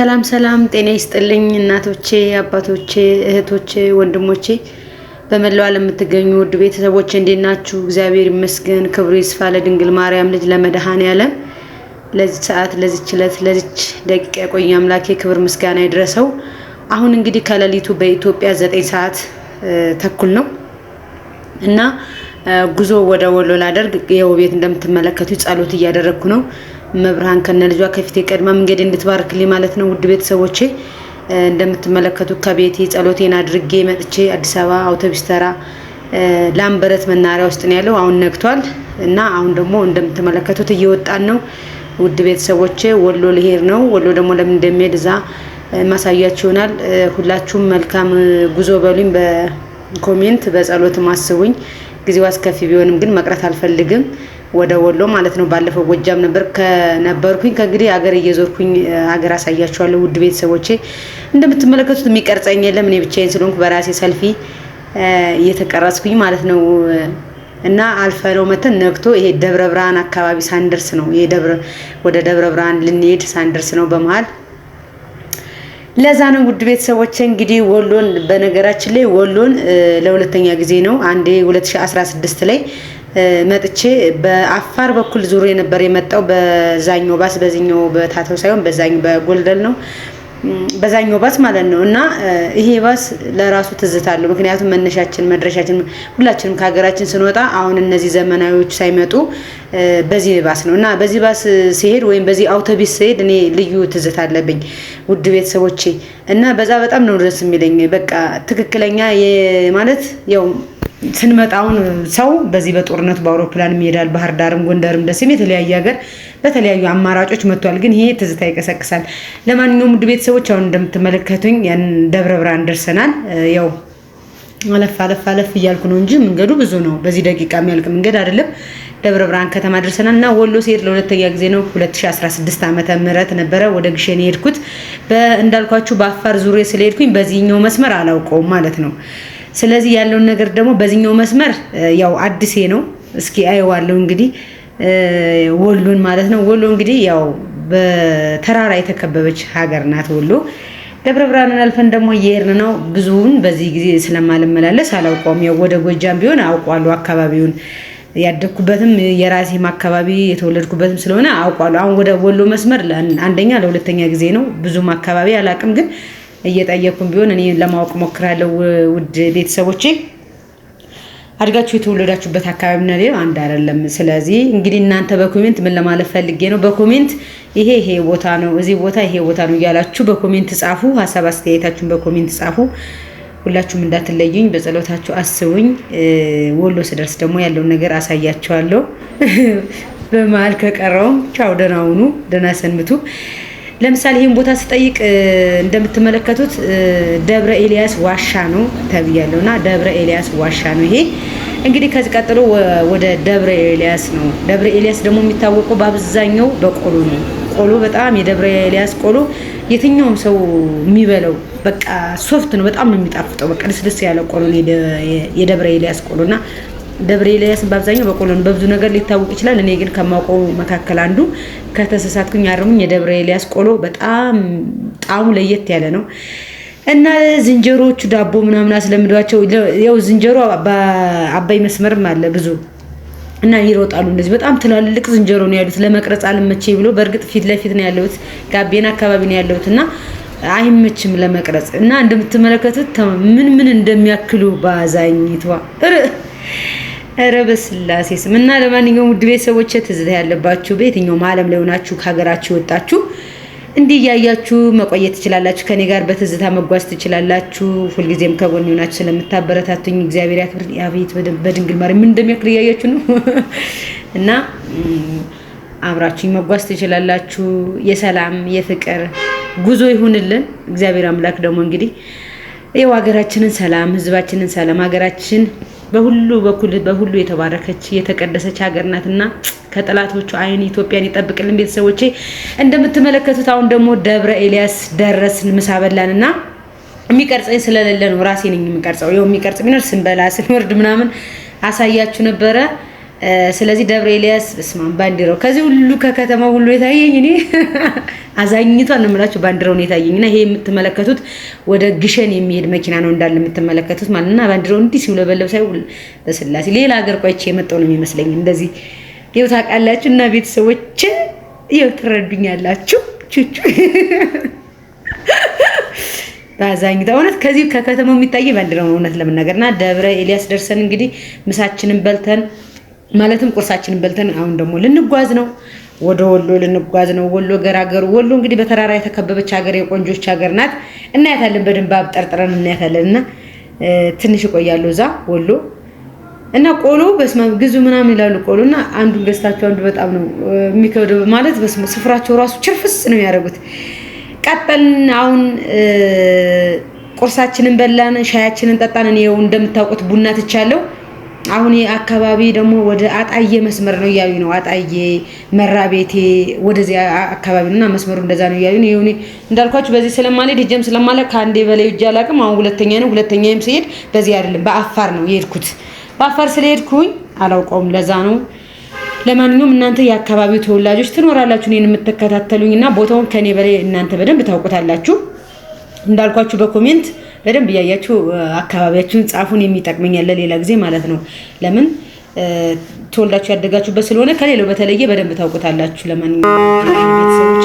ሰላም ሰላም ጤና ይስጥልኝ እናቶቼ አባቶቼ እህቶቼ ወንድሞቼ በመላው ዓለም የምትገኙ ውድ ቤተሰቦቼ እንዴት ናችሁ? እግዚአብሔር ይመስገን ክብሩ ይስፋ ለድንግል ማርያም ልጅ ለመድኃኔዓለም ለዚህ ሰዓት ለዚህ ችለት ለዚህ ደቂቃ የቆየ አምላኬ ክብር ምስጋና ይድረሰው። አሁን እንግዲህ ከሌሊቱ በኢትዮጵያ 9 ሰዓት ተኩል ነው እና ጉዞ ወደ ወሎ ላደርግ ይኸው ቤት እንደምትመለከቱ ጸሎት እያደረኩ ነው። መብርሃን ከነልጇ ከፊቴ ቀድማ መንገድ እንድትባርክልኝ ማለት ነው። ውድ ቤተሰቦቼ እንደምትመለከቱ ከቤቴ ጸሎቴን አድርጌ መጥቼ አዲስ አበባ አውቶቡስ ተራ ላምበረት መናሪያ ውስጥ ነው ያለው። አሁን ነግቷል እና አሁን ደግሞ እንደምትመለከቱት እየወጣን ነው። ውድ ቤተሰቦቼ ወሎ ልሄድ ነው። ወሎ ደግሞ ለምን እንደሚሄድ እዛ ማሳያችሁ ይሆናል። ሁላችሁም መልካም ጉዞ በሉኝ። በኮሜንት በጸሎት ማስቡኝ። ጊዜው አስከፊ ቢሆንም ግን መቅረት አልፈልግም። ወደ ወሎ ማለት ነው። ባለፈው ጎጃም ነበርኩኝ ከእንግዲህ አገር እየዞርኩኝ አገር አሳያችኋለሁ። ውድ ቤተሰቦቼ እንደምትመለከቱት የሚቀርጸኝ የለም። እኔ ብቻዬን ስለሆንኩ በራሴ ሰልፊ እየተቀረጽኩኝ ማለት ነው። እና አልፈነው መተን ነግቶ ይሄ ደብረ ብርሃን አካባቢ ሳንደርስ ነው። ወደ ደብረ ብርሃን ልንሄድ ሳንደርስ ነው በመሃል ለዛ ነው። ውድ ቤተሰቦቼ እንግዲህ ወሎን በነገራችን ላይ ወሎን ለሁለተኛ ጊዜ ነው። አንዴ 2016 ላይ መጥቼ በአፋር በኩል ዙሮ ነበር የመጣው በዛኛው ባስ በዚህኛው በታተው ሳይሆን በዛኛው በጎልደል ነው በዛኛው ባስ ማለት ነው። እና ይሄ ባስ ለራሱ ትዝታለሁ። ምክንያቱም መነሻችን መድረሻችን ሁላችንም ከሀገራችን ስንወጣ አሁን እነዚህ ዘመናዊዎች ሳይመጡ በዚህ ባስ ነው እና በዚህ ባስ ሲሄድ ወይም በዚህ አውቶቡስ ሲሄድ እኔ ልዩ ትዝታ አለብኝ ውድ ቤተሰቦቼ። እና በጣም ነው ደስ የሚለኝ። በቃ ትክክለኛ ማለት ያው ስንመጣውን ሰው በዚህ በጦርነት በአውሮፕላን ይሄዳል። ባህር ዳርም ጎንደርም ደስም የተለያየ ሀገር በተለያዩ አማራጮች መጥቷል። ግን ይሄ ትዝታ ይቀሰቅሳል። ለማንኛውም ውድ ቤተሰቦች አሁን እንደምትመለከቱኝ ያን ደብረ ብርሃን ደርሰናል። ያው አለፍ እያልኩ ነው እንጂ መንገዱ ብዙ ነው። በዚህ ደቂቃ የሚያልቅ መንገድ አይደለም። ደብረ ብርሃን ከተማ ደርሰናል እና ወሎ ሲሄድ ለሁለተኛ ጊዜ ነው። 2016 ዓመተ ምህረት ነበረ ወደ ግሸን የሄድኩት። እንዳልኳችሁ በአፋር ዙሪያ ስለሄድኩኝ በዚህኛው መስመር አላውቀውም ማለት ነው። ስለዚህ ያለውን ነገር ደግሞ በዚህኛው መስመር ያው አዲሴ ነው። እስኪ አይዋለው እንግዲህ ወሎን ማለት ነው። ወሎ እንግዲህ ያው በተራራ የተከበበች ሀገር ናት ወሎ። ደብረ ብርሃንን አልፈን ደግሞ እየሄድን ነው። ብዙውን በዚህ ጊዜ ስለማልመላለስ አላውቀውም። ያው ወደ ጎጃም ቢሆን አውቀዋለሁ አካባቢውን። ያደኩበትም የራሴም አካባቢ የተወለድኩበትም ስለሆነ አውቀዋለሁ። አሁን ወደ ወሎ መስመር አንደኛ ለሁለተኛ ጊዜ ነው። ብዙም አካባቢ አላውቅም ግን እየጠየቅኩም ቢሆን እኔ ለማወቅ ሞክራለሁ። ውድ ቤተሰቦቼ አድጋችሁ የተወለዳችሁበት አካባቢ እና ሌላ አንድ አይደለም። ስለዚህ እንግዲህ እናንተ በኮሜንት ምን ለማለት ፈልጌ ነው፣ በኮሜንት ይሄ ቦታ ነው እዚህ ቦታ ይሄ ቦታ ነው እያላችሁ በኮሜንት ጻፉ። ሀሳብ አስተያየታችሁን በኮሜንት ጻፉ። ሁላችሁም እንዳትለዩኝ በጸሎታችሁ አስቡኝ። ወሎ ስደርስ ደግሞ ያለውን ነገር አሳያችኋለሁ። በመሀል ከቀረውም ቻው፣ ደህና ሁኑ፣ ደህና ሰንብቱ። ለምሳሌ ይሄን ቦታ ስጠይቅ እንደምትመለከቱት ደብረ ኤልያስ ዋሻ ነው ተብያለሁና ደብረ ኤልያስ ዋሻ ነው ይሄ። እንግዲህ ከዚህ ቀጥሎ ወደ ደብረ ኤልያስ ነው። ደብረ ኤልያስ ደግሞ የሚታወቀው በአብዛኛው በቆሎ ነው። ቆሎ በጣም የደብረ ኤልያስ ቆሎ የትኛውም ሰው የሚበለው በቃ ሶፍት ነው፣ በጣም ነው የሚጣፍጠው። በቃ ደስ ያለ ቆሎ ነው የደብረ ኤልያስ ቆሎና ደብረ ኤልያስ በአብዛኛው በቆሎ ነው። በብዙ ነገር ሊታወቅ ይችላል። እኔ ግን ከማውቀው መካከል አንዱ ከተሰሳትኩኝ አርሙኝ የደብረ ኤልያስ ቆሎ በጣም ጣዕሙ ለየት ያለ ነው እና ዝንጀሮቹ ዳቦ ምናምን አስለምዷቸው። ያው ዝንጀሮ በአባይ መስመርም አለ ብዙ እና ይሮጣሉ። እንደዚህ በጣም ትላልቅ ዝንጀሮ ነው ያሉት። ለመቅረጽ አልመቼ ብሎ በእርግጥ ፊት ለፊት ነው ያለሁት፣ ጋቤና አካባቢ ነው ያለሁት እና አይመችም ለመቅረጽ እና እንደምትመለከቱት ምን እንደሚያክሉ ባዛኝቷ በስላሴ ስም እና ለማንኛውም ውድ ቤተሰቦቼ ትዝታ ያለባችሁ በየትኛውም ዓለም ላይ ሆናችሁ ከሀገራችሁ ወጣችሁ እንዲህ እያያችሁ መቆየት ትችላላችሁ። ከኔ ጋር በትዝታ መጓዝ ትችላላችሁ። ሁልጊዜም ከጎን ሆናችሁ ስለምታበረታቱኝ እግዚአብሔር ያክብር። ያቤት በድንግል ማርያም ምን እንደሚያክል እያያችሁ ነው እና አብራችሁኝ መጓዝ ትችላላችሁ። የሰላም የፍቅር ጉዞ ይሁንልን። እግዚአብሔር አምላክ ደግሞ እንግዲህ ይኸው ሀገራችንን ሰላም፣ ህዝባችንን ሰላም፣ ሀገራችን በሁሉ በኩል በሁሉ የተባረከች የተቀደሰች ሀገር ናትና ከጠላቶቹ አይን ኢትዮጵያን ይጠብቅልን። ቤተሰቦቼ እንደምትመለከቱት አሁን ደግሞ ደብረ ኤልያስ ደረስን። ምሳ በላንና የሚቀርጸኝ ስለሌለ ነው ራሴ ነኝ የሚቀርጸው። ይኸው የሚቀርጽ ቢኖር ስንበላ ስንወርድ ምናምን አሳያችሁ ነበረ። ስለዚህ ደብረ ኤልያስ በስማም ባንዲራው ከዚህ ሁሉ ከከተማው ሁሉ የታየኝ እኔ አዛኝቷን እምላችሁ ባንዲራውን የታየኝና ይሄ የምትመለከቱት ወደ ግሸን የሚሄድ መኪና ነው እንዳለ የምትመለከቱት ማለትና ባንዲራው እንዲህ ሲውለበለብ ሳይ በስላሴ ሌላ ሀገር ቆይቼ የመጣው ነው የሚመስለኝ። እንደዚህ ይኸው ታውቃላችሁ እና ቤተሰቦች ይኸው ትረዱኛላችሁ ቹቹ ባዛኝታ እውነት ከዚህ ከከተማው የሚታየ ባንዲራው ነው እውነት ለምናገርና ደብረ ኤልያስ ደርሰን እንግዲህ ምሳችንን በልተን ማለትም ቁርሳችንን በልተን አሁን ደግሞ ልንጓዝ ነው ወደ ወሎ ልንጓዝ ነው። ወሎ ገራገሩ ወሎ እንግዲህ በተራራ የተከበበች ሀገር የቆንጆች ሀገር ናት። እናያታለን በደንብ አብጠርጥረን እናያታለንና ትንሽ ቆያለሁ እዛ ወሎ እና ቆሎ በስመ አብ ግዙ ምናምን ይላሉ ቆሎና አንዱን ገዝታቸው አንዱ በጣም ነው የሚከብደው ማለት በስመ ስፍራቸው ራሱ ችርፍስ ነው ያደረጉት። ቀጠልን አሁን ቁርሳችንን በላን ሻያችንን ጠጣን። እኔው እንደምታውቁት ቡና ትቻለው። አሁን አካባቢ ደግሞ ወደ አጣዬ መስመር ነው ያዩ ነው አጣዬ መራቤቴ ወደዚህ አካባቢ ነውና መስመሩ እንደዛ ነው ያዩ ነው። ይሁን እንዳልኳችሁ በዚህ ስለማልሄድ ሄጀም ስለማለ ካንዴ በላይ እጅ አላቅም። አሁን ሁለተኛም ሲሄድ በዚህ አይደለም በአፋር ነው የሄድኩት። በአፋር ስለሄድኩኝ አላውቀውም ለዛ ነው። ለማንኛውም እናንተ የአካባቢው ተወላጆች ትኖራላችሁ እኔን የምትከታተሉኝና ቦታውን ከኔ በላይ እናንተ በደንብ ታውቁታላችሁ። እንዳልኳችሁ በኮሜንት በደንብ ያያችሁ አካባቢያችሁን ጻፉን የሚጠቅመኛል ለሌላ ጊዜ ማለት ነው። ለምን ተወልዳችሁ ያደጋችሁበት ስለሆነ ከሌላው በተለየ በደንብ ታውቁታላችሁ። ለማንኛውም ቤተሰቦቼ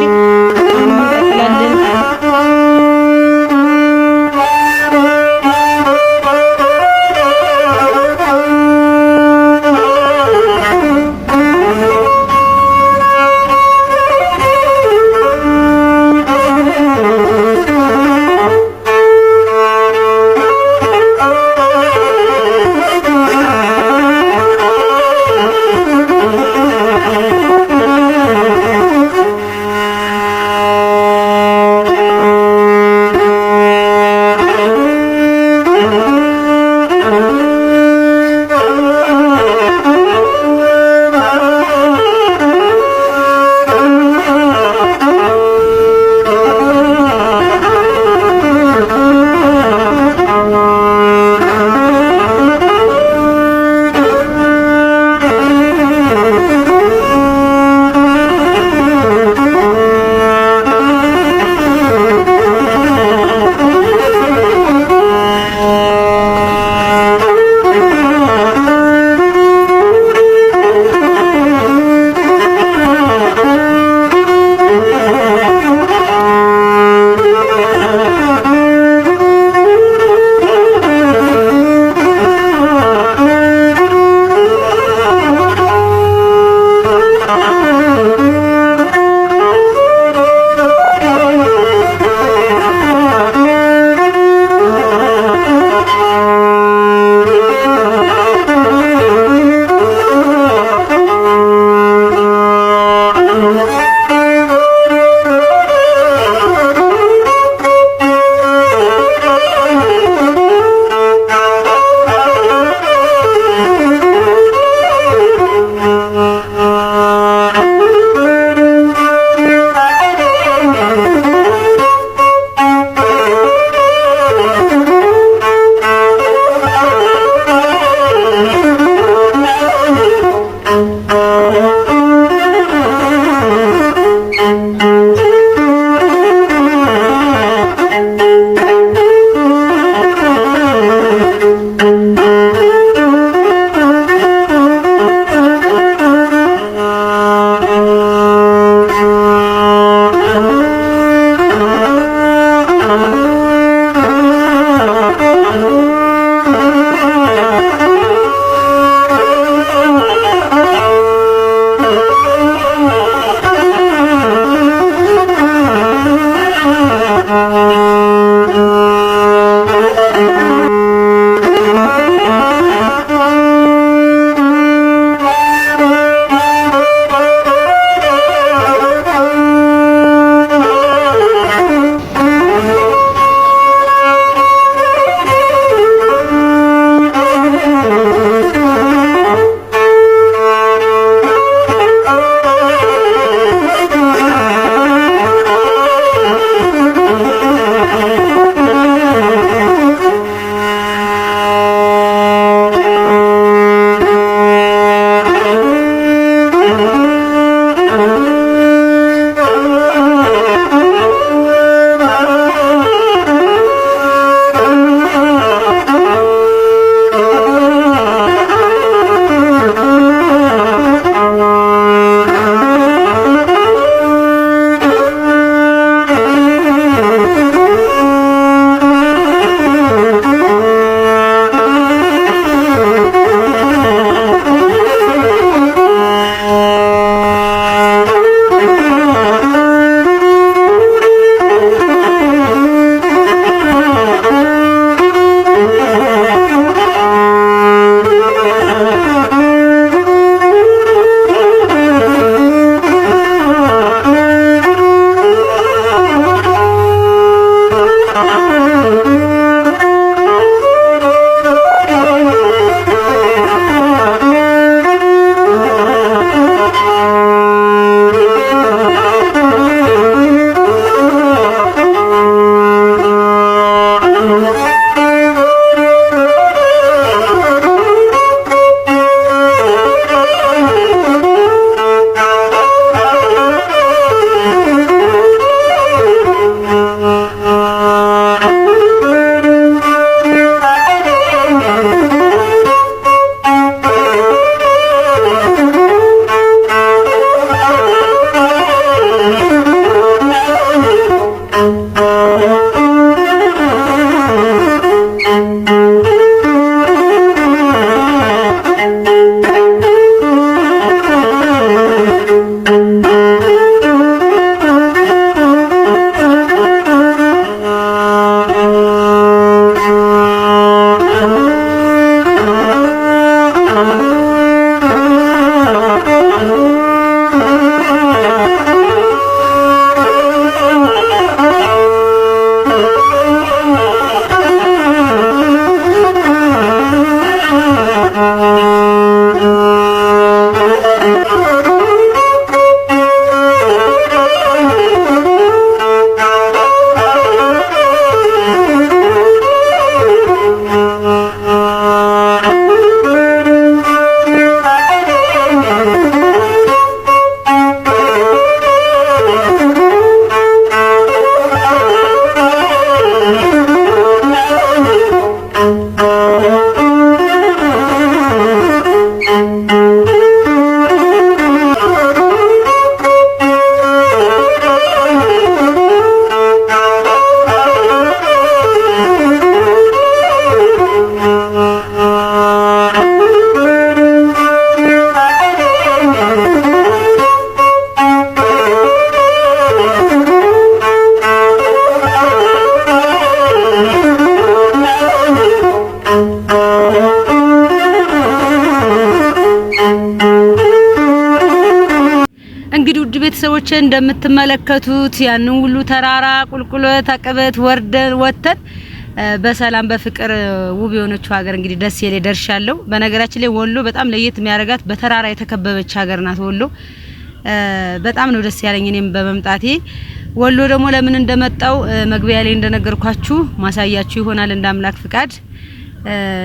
እንቀጥላለን። እንግዲህ ውድ ቤተሰቦቼ እንደምትመለከቱት ያን ሁሉ ተራራ ቁልቁለት አቀበት ወተን በሰላም በፍቅር ውብ የሆነችው ሀገር እንግዲህ ደስ ይሌ ደርሻለሁ። በነገራችን ላይ ወሎ በጣም ለየት የሚያረጋት በተራራ የተከበበች ሀገር ናት ወሎ። በጣም ነው ደስ ያለኝ እኔም በመምጣቴ። ወሎ ደግሞ ለምን እንደመጣው መግቢያ ላይ እንደነገርኳችሁ ማሳያችሁ ይሆናል እንደ አምላክ ፍቃድ።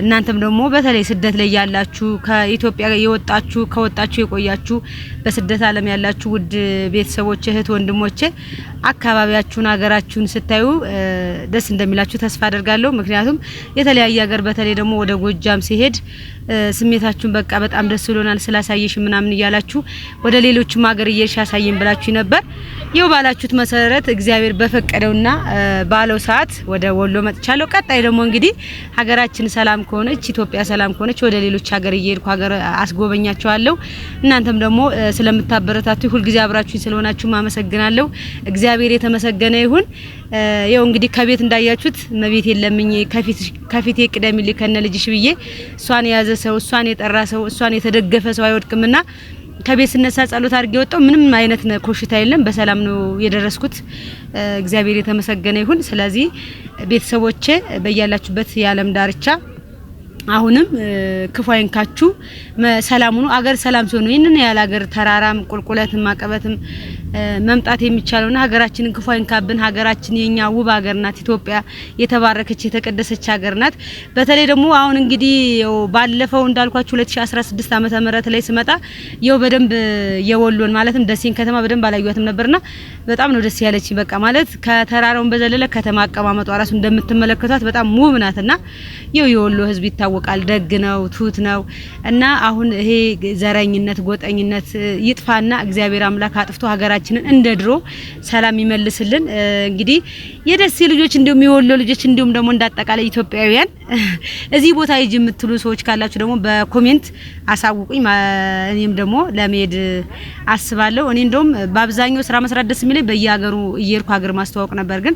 እናንተም ደግሞ በተለይ ስደት ላይ ያላችሁ ከኢትዮጵያ የወጣችሁ ከወጣችሁ የቆያችሁ በስደት ዓለም ያላችሁ ውድ ቤተሰቦች እህት ወንድሞቼ አካባቢያችሁን ሀገራችሁን ስታዩ ደስ እንደሚላችሁ ተስፋ አደርጋለሁ። ምክንያቱም የተለያየ ሀገር በተለይ ደግሞ ወደ ጎጃም ሲሄድ ስሜታችሁን በቃ በጣም ደስ ብሎናል ስላሳየሽ ምናምን እያላችሁ ወደ ሌሎችም ሀገር እየሻ ሳይን ብላችሁ ነበር። ይው ባላችሁት መሰረት እግዚአብሔር በፈቀደውና ባለው ሰዓት ወደ ወሎ መጥቻለሁ። ቀጣይ ደግሞ እንግዲህ ሀገራችን ሰላም ከሆነች ኢትዮጵያ ሰላም ከሆነች ወደ ሌሎች ሀገር እየሄድኩ ሀገር አስጎበኛችኋለሁ። እናንተም ደግሞ ስለምታበረታቱ ሁሉ ጊዜ አብራችሁኝ ስለሆናችሁ ማመሰግናለሁ። እግዚአብሔር የተመሰገነ ይሁን። ያው እንግዲህ ከቤት እንዳያችሁት መቤት የለምኝ ከፊቴ ቅደሚልኝ ከነ ልጅሽ ብዬ እሷን የያዘ ሰው እሷን የጠራ ሰው እሷን የተደገፈ ሰው አይወድቅምና ከቤት ስነሳ ጸሎት አድርጌ ወጣው ምንም አይነት ኮሽታ የለም። በሰላም ነው የደረስኩት። እግዚአብሔር የተመሰገነ ይሁን። ስለዚህ ቤተሰቦቼ በእያላችሁበት የዓለም ዳርቻ አሁንም ክፉ አይንካችሁ ሰላም ሁኑ። አገር ሰላም ሲሆን ነው ይሄንን ያለ አገር ተራራም ቁልቁለትም አቀበትም መምጣት የሚቻለውና ሀገራችንን ክፉ አይንካብን። ሀገራችን የኛ ውብ ሀገር ናት። ኢትዮጵያ የተባረከች የተቀደሰች ሀገር ናት። በተለይ ደግሞ አሁን እንግዲህ ባለፈው እንዳልኳችሁ 2016 ዓመተ ምህረት ላይ ስመጣ ይው በደንብ የወሎን ማለትም ደሴን ከተማ በደንብ አላዩአትም ነበርና በጣም ነው ደስ ያለች። በቃ ማለት ከተራራውን በዘለለ ከተማ አቀማመጧ ራሱ እንደምትመለከቷት በጣም ውብ ናትና ይው የወሎ ህዝብ ይታወቃል። ደግ ነው፣ ትሁት ነው እና አሁን ይሄ ዘረኝነት ጎጠኝነት ይጥፋና እግዚአብሔር አምላክ አጥፍቶ ሀገራችንን እንደድሮ ሰላም ይመልስልን። እንግዲህ የደሴ ልጆች እንዲሁም የወሎ ልጆች እንዲሁም ደግሞ እንዳጠቃላይ ኢትዮጵያውያን እዚህ ቦታ ይጅ የምትሉ ሰዎች ካላችሁ ደግሞ በኮሜንት አሳውቁኝ። እኔም ደግሞ ለመሄድ አስባለሁ። እኔ እንደውም በአብዛኛው ስራ መስራት ደስ የሚለኝ በየሀገሩ እየሄድኩ ሀገር ማስተዋወቅ ነበር ግን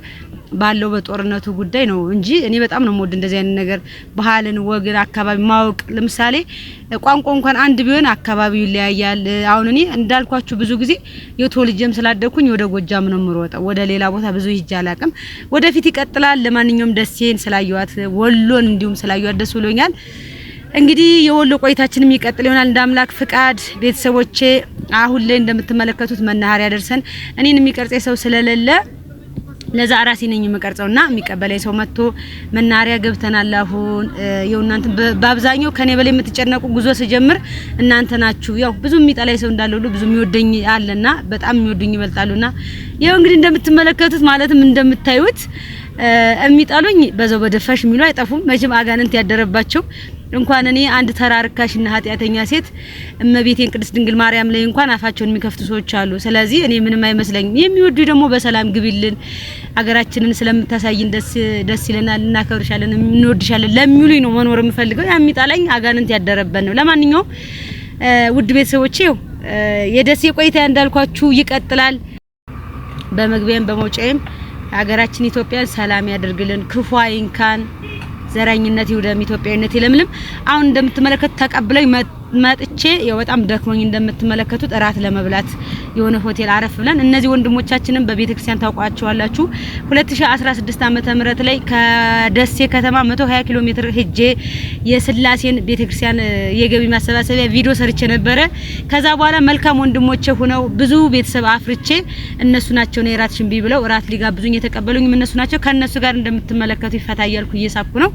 ባለው በጦርነቱ ጉዳይ ነው እንጂ እኔ በጣም ነው ሞድ እንደዚህ አይነት ነገር ባህልን ወግን አካባቢ ማወቅ። ለምሳሌ ቋንቋ እንኳን አንድ ቢሆን አካባቢው ይለያያል። አሁን እኔ እንዳልኳችሁ ብዙ ጊዜ የተወልጀም ስላደኩኝ ወደ ጎጃም ነው ምሮጠው ወደ ሌላ ቦታ ብዙ ሂጅ አላቅም። ወደፊት ይቀጥላል። ለማንኛውም ደሴን ስላየዋት ወሎን እንዲሁም ስላየዋት ደስ ብሎኛል። እንግዲህ የወሎ ቆይታችንም ይቀጥል ይሆናል እንደ አምላክ ፍቃድ። ቤተሰቦቼ አሁን ላይ እንደምትመለከቱት መናኸሪያ ደርሰን እኔን የሚቀርጸኝ ሰው ስለሌለ ለዛ ራሴ ነኝ የምቀርጸውና የሚቀበለኝ ሰው መጥቶ መናኸሪያ ገብተናል። አሁን ይኸው እናንተ በአብዛኛው ከኔ በላይ የምትጨነቁ ጉዞ ስጀምር እናንተ ናችሁ። ያው ብዙ የሚጠላኝ ሰው እንዳለ ሁሉ ብዙ የሚወደኝ አለና በጣም የሚወዱኝ ይበልጣሉና ይኸው እንግዲህ እንደምትመለከቱት ማለትም እንደምታዩት የሚጣሉኝ በዛው በደፋሽ የሚሉ አይጠፉም። መቼም አጋንንት ያደረባቸው እንኳን እኔ አንድ ተራርካሽና ኃጢያተኛ ሴት እመቤቴን ቅድስት ድንግል ማርያም ላይ እንኳን አፋቸውን የሚከፍቱ ሰዎች አሉ። ስለዚህ እኔ ምንም አይመስለኝም። የሚወዱ ደግሞ በሰላም ግቢልን ሀገራችንን ስለምታሳይን ደስ ይለናል፣ እናከብርሻለን፣ እንወድሻለን ለሚሉኝ ነው መኖር የምፈልገው። የሚጣላኝ አጋንንት ያደረበን ነው። ለማንኛውም ውድ ቤተሰቦቼ የደሴ ቆይታ እንዳልኳችሁ ይቀጥላል። በመግቢያም በመውጫዬም ሀገራችን ኢትዮጵያን ሰላም ያደርግልን፣ ክፉ አይንካን፣ ዘረኝነት ይውደም፣ ኢትዮጵያዊነት ይለምልም። አሁን እንደምትመለከቱ ተቀብለኝ መጥቼ ያው በጣም ደክሞኝ እንደምትመለከቱት እራት ለመብላት የሆነ ሆቴል አረፍ ብለን እነዚህ ወንድሞቻችንን በቤተክርስቲያን ታውቋቸዋላችሁ 2016 ዓመተ ምህረት ላይ ከደሴ ከተማ 120 ኪሎ ሜትር ሄጄ የስላሴን ቤተክርስቲያን የገቢ ማሰባሰቢያ ቪዲዮ ሰርቼ ነበረ። ከዛ በኋላ መልካም ወንድሞቼ ሆነው ብዙ ቤተሰብ አፍርቼ እነሱ ናቸው ነው እራት ሽንቢ ብለው እራት ሊጋብዙኝ የተቀበሉኝ እነሱ ናቸው። ከነሱ ጋር እንደምትመለከቱ ይፈታያልኩ እየሳብኩ ነው።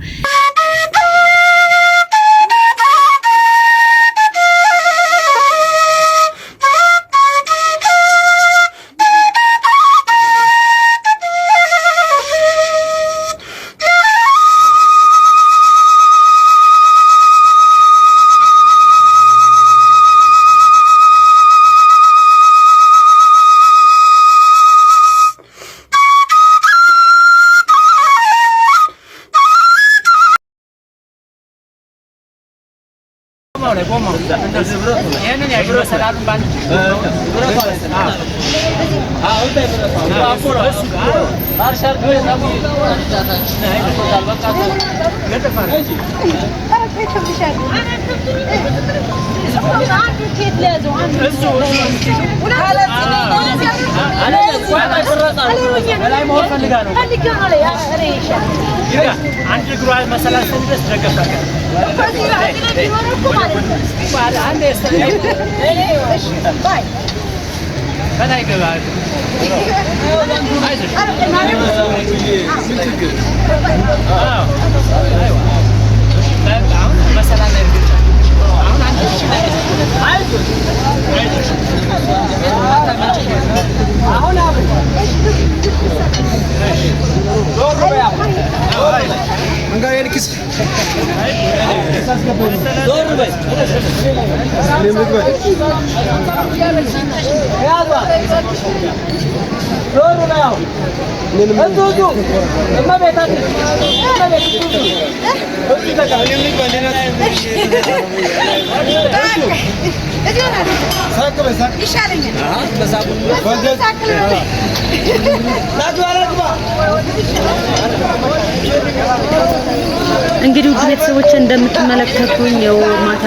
እንግዲህ ቤተሰቦች እንደምትመለከቱኝ ያው ማታ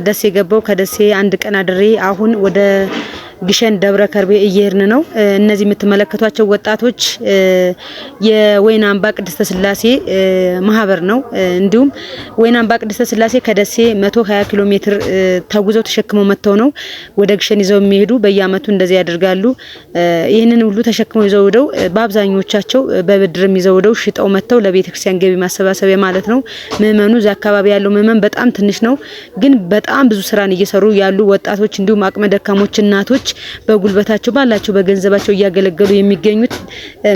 ደሴ ገባው ከደሴ አንድ ቀን አድሬ አሁን ወደ ግሸን ደብረ ከርቤ እየሄድን ነው። እነዚህ የምትመለከቷቸው ወጣቶች የወይን አምባ ቅድስተ ስላሴ ማህበር ነው። እንዲሁም ወይን አምባ ቅድስተ ስላሴ ከደሴ 120 ኪሎ ሜትር ተጉዘው ተሸክመው መጥተው ነው ወደ ግሸን ይዘው የሚሄዱ። በየአመቱ እንደዚህ ያደርጋሉ። ይህንን ሁሉ ተሸክመው ይዘው ወደው በአብዛኞቻቸው በብድርም ይዘው ወደው ሽጠው መጥተው ለቤተክርስቲያን ገቢ ማሰባሰቢያ ማለት ነው። ምእመኑ እዛ አካባቢ ያለው ምእመን በጣም ትንሽ ነው፣ ግን በጣም ብዙ ስራን እየሰሩ ያሉ ወጣቶች እንዲሁም አቅመ ደካሞች እናቶች በጉልበታቸው ባላቸው በገንዘባቸው እያገለገሉ የሚገኙት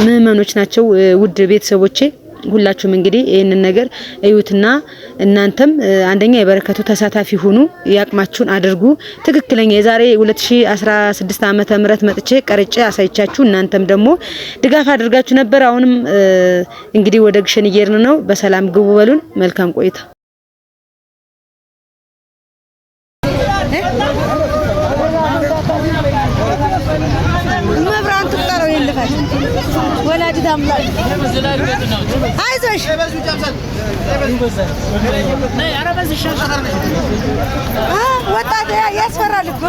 ምእመኖች ናቸው። ውድ ቤተሰቦቼ ሁላችሁም እንግዲህ ይሄንን ነገር እዩትና እናንተም አንደኛ የበረከቱ ተሳታፊ ሁኑ፣ ያቅማችሁን አድርጉ። ትክክለኛ የዛሬ 2016 ዓመተ ምህረት መጥቼ ቀርጬ አሳይቻችሁ እናንተም ደግሞ ድጋፍ አድርጋችሁ ነበር። አሁንም እንግዲህ ወደ ግሸን እየሄድን ነው። በሰላም ግቡ በሉን። መልካም ቆይታ። መብራን ትቀረው ይልፋል ወላዲት አምላክ አይዞሽ ወጣት ያስፈራል እኮ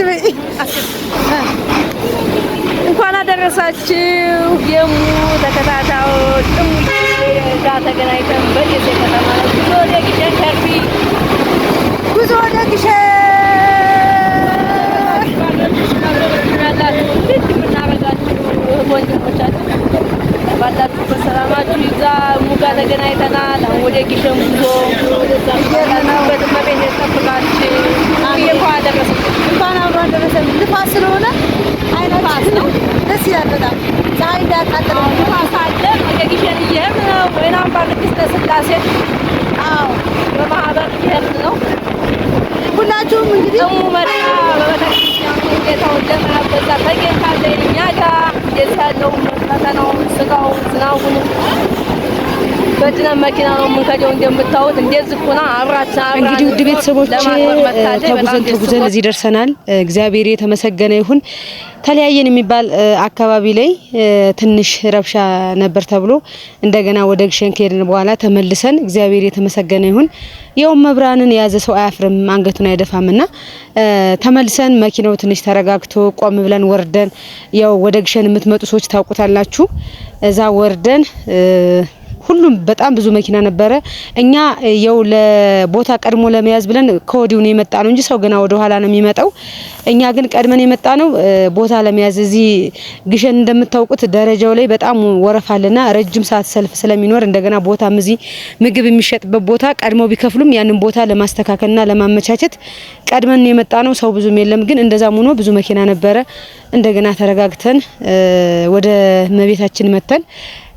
በይ እንኳን አደረሳችሁ የሙ ተከታታዮች ጋር ተገናኝተን በደሴ ከተማ ላይ ጉዞ ወደ ግሸን ከርቢ ጉዞ ወደ ግሸን ወንድሞቻችን ባላችሁበት ሰላማችሁ ይብዛ። ሙጋ ተገናኝተናል። አሁን ወደ ግሸን ጉዞ ያለንበት መቤት ተጠብቃችሁ እንኳን አደረሰን። እንኳን አብሮ አደረሰን። ንፋስ ስለሆነ አይነፋስ ነው። ደስ ይላል በጣም ፀሐይ እንዳያቃጥለው ንፋስ አለ። ወደ ግሸን እየሄድን ነው። ወይና አምባ ቅድስተ ሥላሴ አዎ በማህበር እየሄድን ነው። ሁላችሁም እንግዲህ እሙ መጣ በቤተክርስቲያኑ ጌታውን ለማበዛ ተገኝታለች እኛ ጋር የዛለው ፈተናው ስጋው ዝናቡን በጭነት መኪና ነው የምንከደው። እንደምታዩት እንደዚህ ሆና አብራችን እንግዲህ ውድ ቤተሰቦች ተጉዘን እዚህ ደርሰናል። እግዚአብሔር የተመሰገነ ይሁን። ተለያየን የሚባል አካባቢ ላይ ትንሽ ረብሻ ነበር ተብሎ እንደገና ወደ ግሸን ከሄድን በኋላ ተመልሰን እግዚአብሔር የተመሰገነ ይሁን። ያው መብራንን የያዘ ሰው አያፍርም አንገቱን አይደፋምና ተመልሰን መኪናው ትንሽ ተረጋግቶ ቆም ብለን ወርደን ያው ወደ ግሸን የምትመጡ ሰዎች ታውቁታላችሁ። እዛ ወርደን ሁሉም በጣም ብዙ መኪና ነበረ። እኛ ያው ለቦታ ቀድሞ ለመያዝ ብለን ከወዲው ነው የመጣ ነው እንጂ ሰው ገና ወደ ኋላ ነው የሚመጣው። እኛ ግን ቀድመን የመጣ ነው ቦታ ለመያዝ። እዚህ ግሸን እንደምታውቁት ደረጃው ላይ በጣም ወረፋልና ረጅም ሰዓት ሰልፍ ስለሚኖር እንደገና ቦታም እዚህ ምግብ የሚሸጥበት ቦታ ቀድሞ ቢከፍሉም ያንን ቦታ ለማስተካከልና ለማመቻቸት ቀድመን የመጣ ነው። ሰው ብዙም የለም፣ ግን እንደዛም ሆኖ ብዙ መኪና ነበረ። እንደገና ተረጋግተን ወደ መቤታችን መተን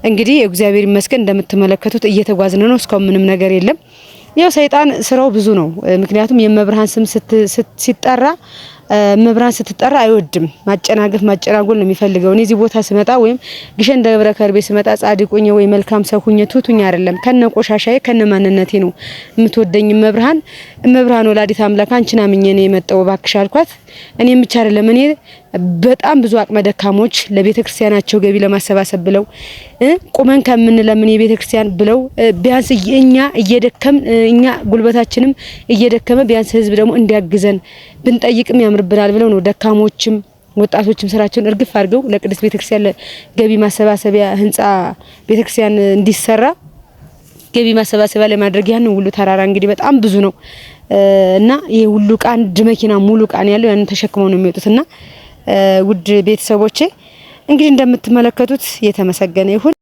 እንግዲህ እግዚአብሔር ይመስገን እንደምትመለከቱት እየተጓዝን ነው። እስካሁን ምንም ነገር የለም። ያው ሰይጣን ስራው ብዙ ነው። ምክንያቱም የመብርሃን ስም ሲጠራ መብርሃን ስትጠራ አይወድም። ማጨናገፍ ማጨናጎል ነው የሚፈልገው። እኔ እዚህ ቦታ ስመጣ ወይም ግሸን ደብረ ከርቤ ስመጣ ጻድቁኝ ወይ መልካም ሰው ሁኜ ትሁቱኝ አይደለም፣ ከነ ቆሻሻዬ ከነ ማንነቴ ነው የምትወደኝ መብርሃን። መብርሃን ወላዲት አምላክ አንቺን አምኜ ነው የመጣው ባክሽ አልኳት። እኔም ብቻ አይደለም እኔ በጣም ብዙ አቅመ ደካሞች ለቤተ ክርስቲያናቸው ገቢ ለማሰባሰብ ብለው ቁመን ከምንለምን የቤተ ክርስቲያን ብለው ቢያንስ እኛ እየደከም እኛ ጉልበታችንም እየደከመ ቢያንስ ህዝብ ደግሞ እንዲያግዘን ብንጠይቅም ያምርብናል ብለው ነው ደካሞችም ወጣቶችም ስራቸውን እርግፍ አድርገው ለቅድስት ቤተ ክርስቲያን ገቢ ማሰባሰቢያ ህንጻ ቤተ ክርስቲያን እንዲሰራ ገቢ ማሰባሰቢያ ለማድረግ ያን ሁሉ ተራራ እንግዲህ በጣም ብዙ ነው እና ይሄ ሁሉ ቃ አንድ መኪና ሙሉ ቃን ያለው ያን ተሸክመው ነው የሚወጡትና ውድ ቤተሰቦቼ እንግዲህ እንደምትመለከቱት የተመሰገነ ይሁን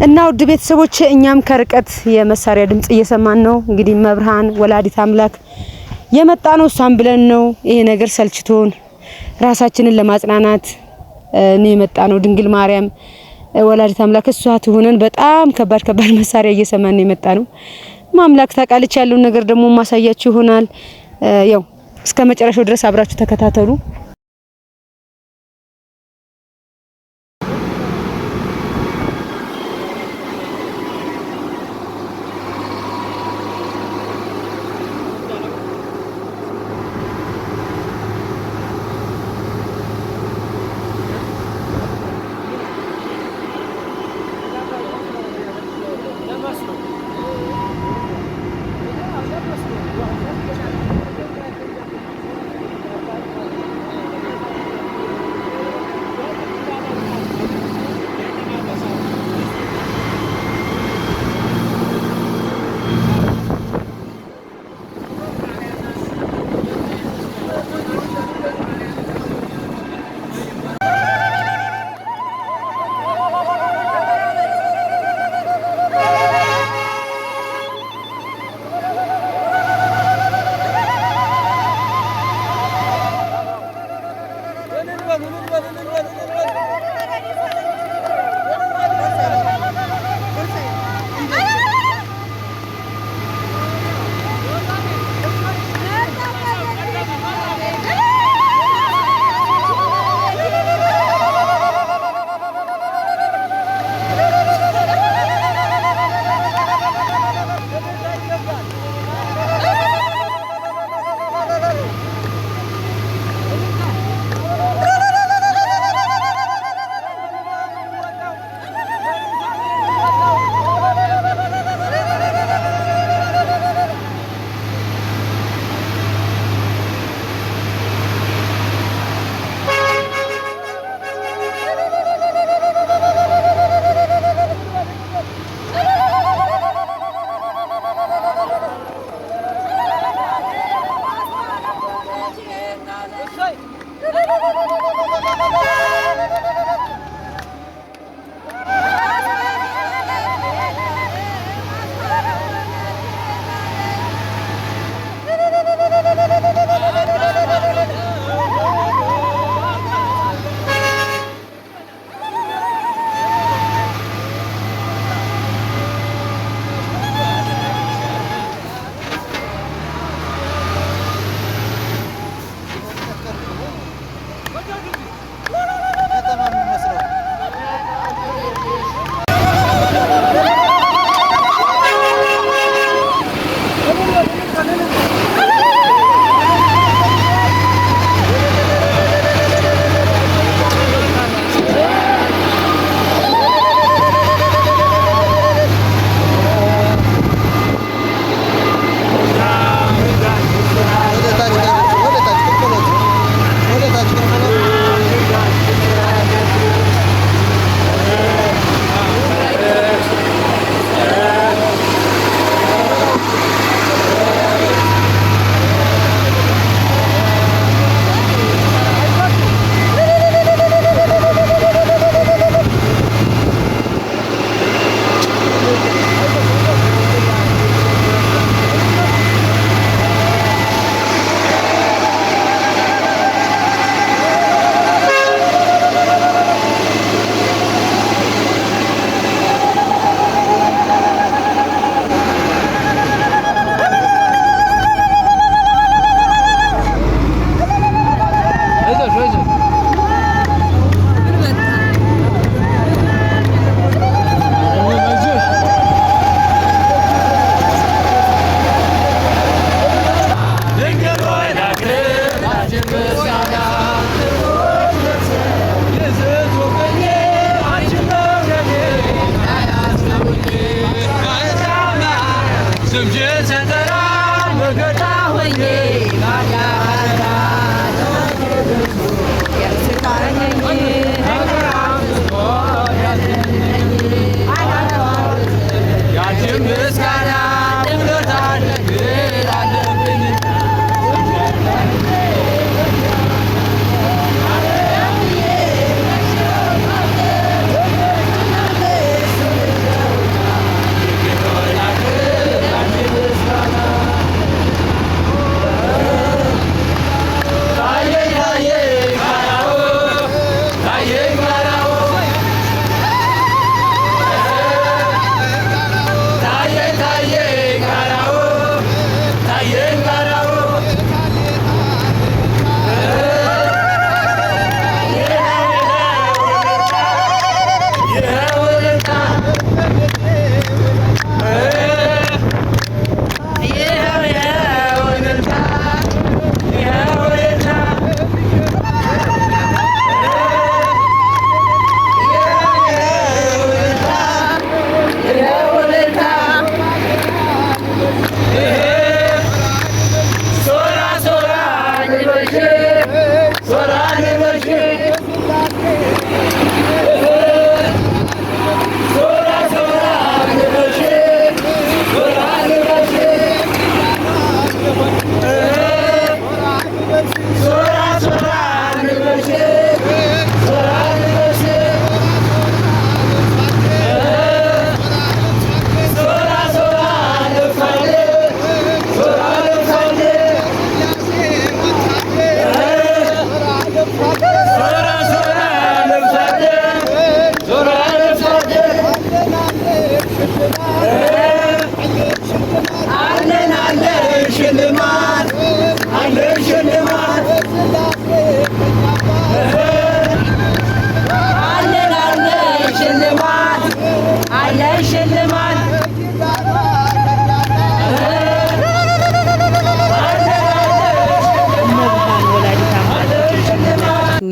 እና ውድ ቤተሰቦቼ እኛም ከርቀት የመሳሪያ ድምጽ እየሰማን ነው። እንግዲህ መብርሃን ወላዲት አምላክ የመጣ ነው እሷን ብለን ነው ይሄ ነገር ሰልችቶን ራሳችንን ለማጽናናት ነው የመጣ ነው። ድንግል ማርያም ወላዲት አምላክ እሷ ትሆነን በጣም ከባድ መሳሪያ እየሰማን ነው የመጣ ነው። ማምላክ ታቃለች ያለው ነገር ደግሞ ማሳያችሁ ይሆናል። ያው እስከ መጨረሻው ድረስ አብራችሁ ተከታተሉ።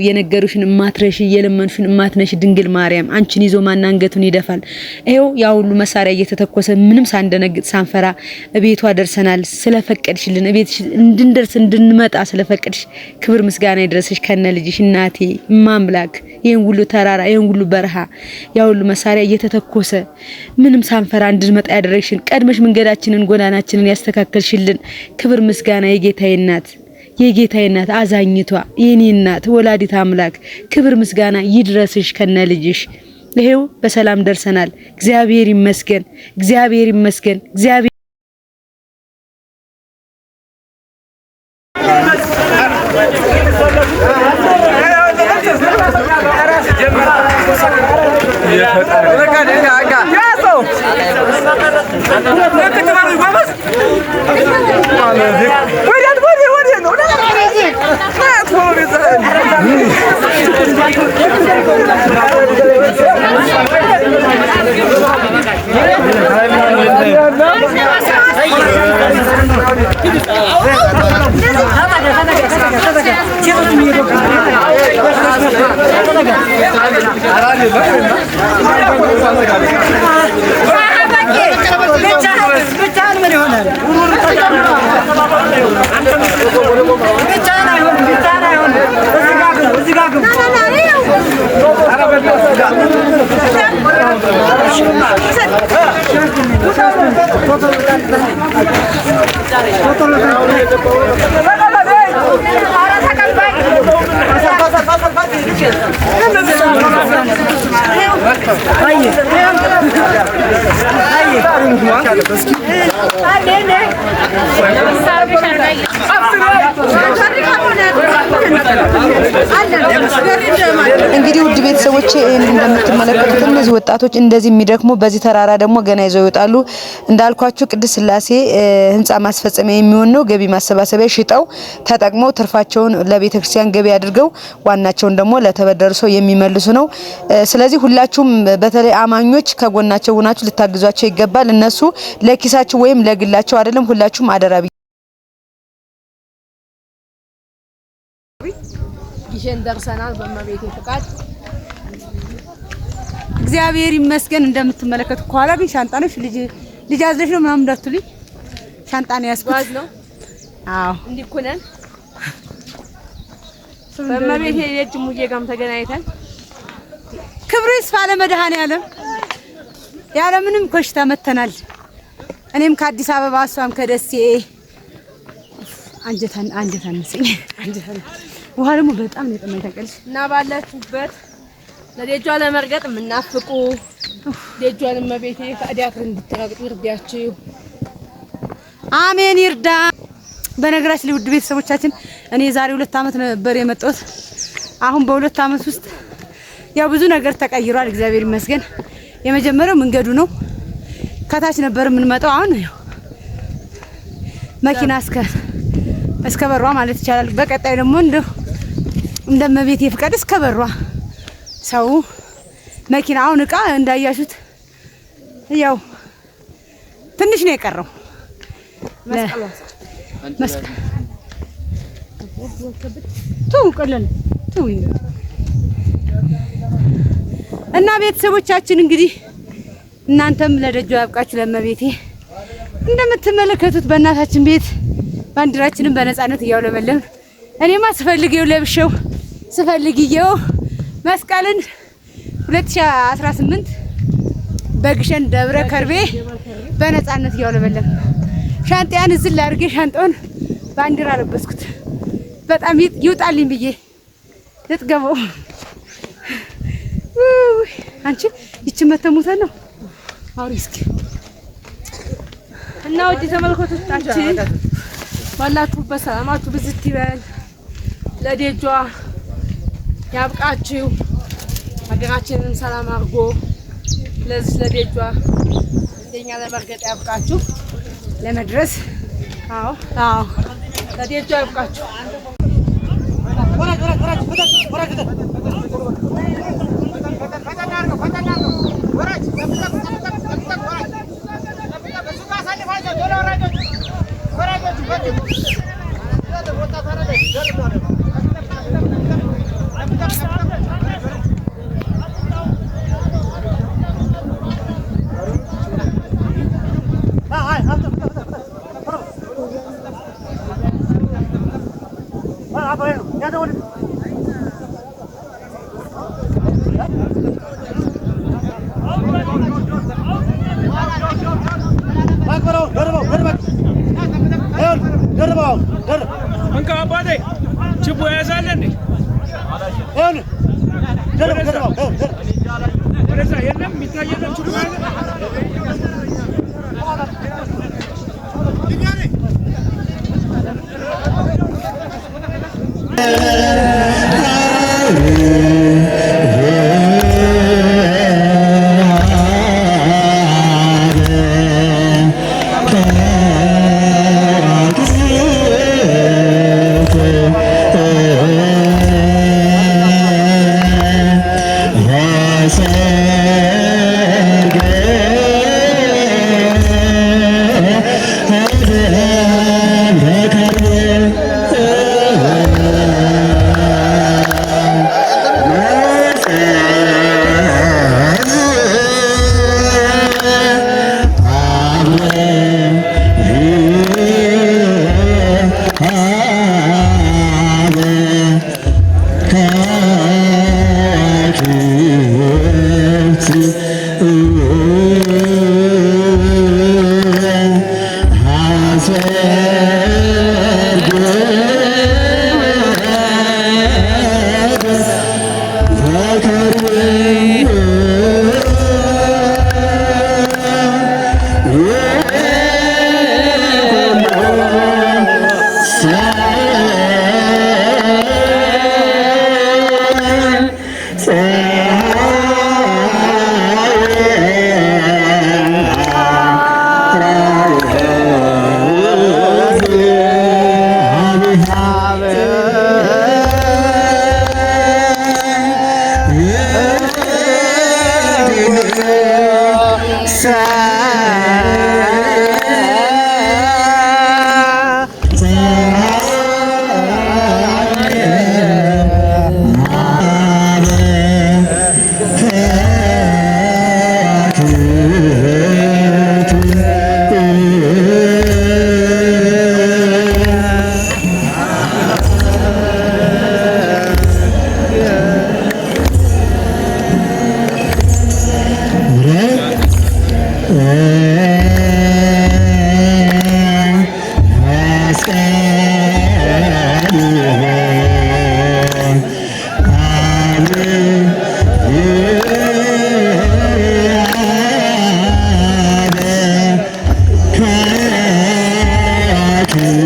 የነገሩሽን ማትረሽ የለመንሽን ማትነሽ ድንግል ማርያም አንቺን ይዞ ማን አንገቱን ይደፋል? ይሄው ያ ሁሉ መሳሪያ እየተተኮሰ ምንም ሳንደነግጥ ሳንፈራ እቤቷ ደርሰናል። ስለፈቀድሽልን እቤትሽ እንድንደርስ እንድንመጣ ስለፈቀድሽ ክብር ምስጋና ይድረስሽ ከነ ልጅሽ እናቴ ማምላክ። ይሄን ሁሉ ተራራ ይሄን ሁሉ በረሃ ያ ሁሉ መሳሪያ እየተተኮሰ ምንም ሳንፈራ እንድንመጣ ያደረግሽን ቀድመሽ መንገዳችንን ጎዳናችንን ያስተካከልሽልን ክብር ምስጋና የጌታዬ እናት የጌታዬ እናት አዛኝቷ የኔ እናት ወላዲት አምላክ ክብር ምስጋና ይድረስሽ ከነ ልጅሽ። ይሄው በሰላም ደርሰናል። እግዚአብሔር ይመስገን፣ እግዚአብሔር ይመስገን፣ እግዚአብሔር እንግዲህ ውድ ቤተሰቦቼ እንደምትመለከቱት እነዚህ ወጣቶች እንደዚህ የሚደክሙ በዚህ ተራራ ደግሞ ገና ይዘው ይወጣሉ። እንዳልኳችሁ ቅድስት ሥላሴ ህንጻ ማስፈጸሚያ የሚሆን ነው። ገቢ ማሰባሰቢያ ሽጠው ተጠቅመው ትርፋቸውን ለቤተክርስቲያን ገቢ አድርገው ዋናቸውን ደግሞ ለተበደሩ ሰው የሚመልሱ ነው። ስለዚህ ሁላችሁም በተለይ አማኞች ከጎናቸው ሆናችሁ ልታግዟቸው ይገባል። እነሱ ለኪሳቸው ወይም ለግላቸው አይደለም። ሁላችሁም አደራ ጊሸን ደርሰናል። በመቤቴ ፍቃድ እግዚአብሔር ይመስገን። እንደምትመለከቱ ከኋላ ግን ሻንጣ ነሽ ልጅ አዝለሽ ነው ምናምን እንዳትሉኝ። ሻንጣ ነው ያስኩት። ጓዝ ነው። አዎ እንዲህ እኮ ነን። በመቤቴ የእጅ ሙዬ ጋርም ተገናኝተን ክብሩ ይስፋ ለመድኃኔዓለም ያለ ምንም ኮሽታ መተናል። እኔም ከአዲስ አበባ እሷም ከደሴ አንጀታን ነኝ። ውሃ ደግሞ በጣም ነው የጠማኝ ታውቂያለሽ። እና ባላችሁበት ለደጇ ለመርገጥ የምናፍቁ ደጇን መቤቴ ከአዲያት እንድትረግጡ ይርዳችሁ። አሜን ይርዳ። በነገራችን ላይ ውድ ቤተሰቦቻችን እኔ ዛሬ 2 አመት ነበር የመጣሁት። አሁን በ2 አመት ውስጥ ያው ብዙ ነገር ተቀይሯል። እግዚአብሔር ይመስገን። የመጀመሪያው መንገዱ ነው። ከታች ነበር የምንመጣው። አሁን ያው መኪና እስከ በሯ ማለት ይቻላል። በቀጣይ ደግሞ እንደመቤቴ ፍቃድ እስከ በሯ ሰው መኪና አሁን እቃ እንዳያሹት ያው ትንሽ ነው የቀረው። እና ቤተሰቦቻችን እንግዲህ እናንተም ለደጇ ያብቃችሁ። ለመቤቴ እንደምትመለከቱት በእናታችን ቤት ባንዲራችንን በነፃነት እያውለበለብን እኔማ ስፈልገው ለብሼው ስፈልግየው መስቀልን 2018 በግሸን ደብረ ከርቤ በነፃነት እያውለበለብን ሻንጣያን እዝል አድርጌ ሻንጣውን ባንዲራ ለበስኩት። በጣም ይውጣልኝ ብዬ ልትገባው አንቺ ይቺ መተሙታ ነው አውሪስኪ እና ወዲ ተመልከቶቻችን ባላችሁበት ሰላማችሁ ብዝት ይበል። ለደጇ ያብቃችሁ። ሀገራችንን ሰላም አድርጎ ለዚህ ለደጇ እንደኛ ለመርገጥ ያብቃችሁ። ለመድረስ አዎ ለደጇ ያብቃችሁ። Thank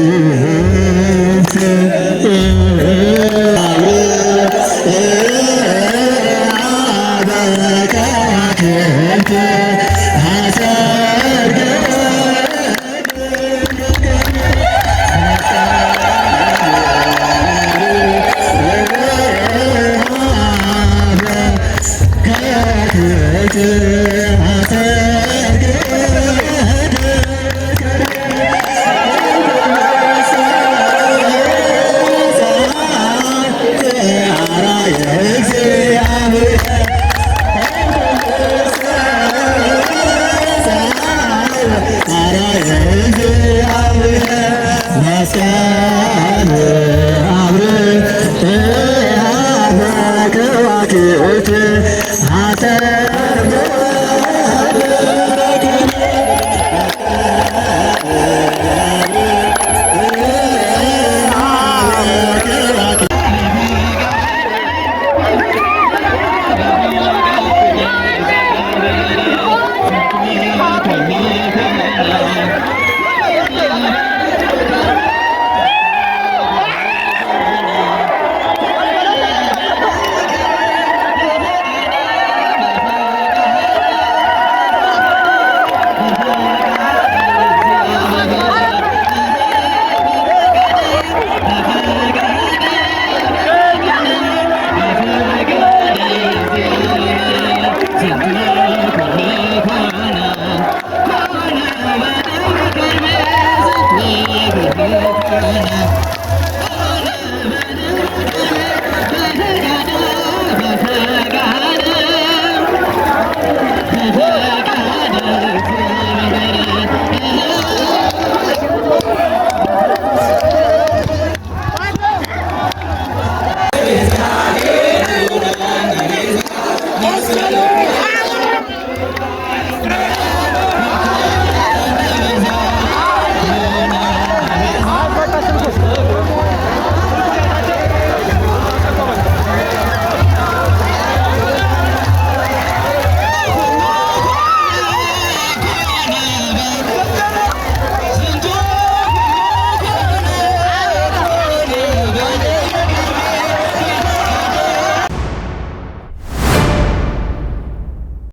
you.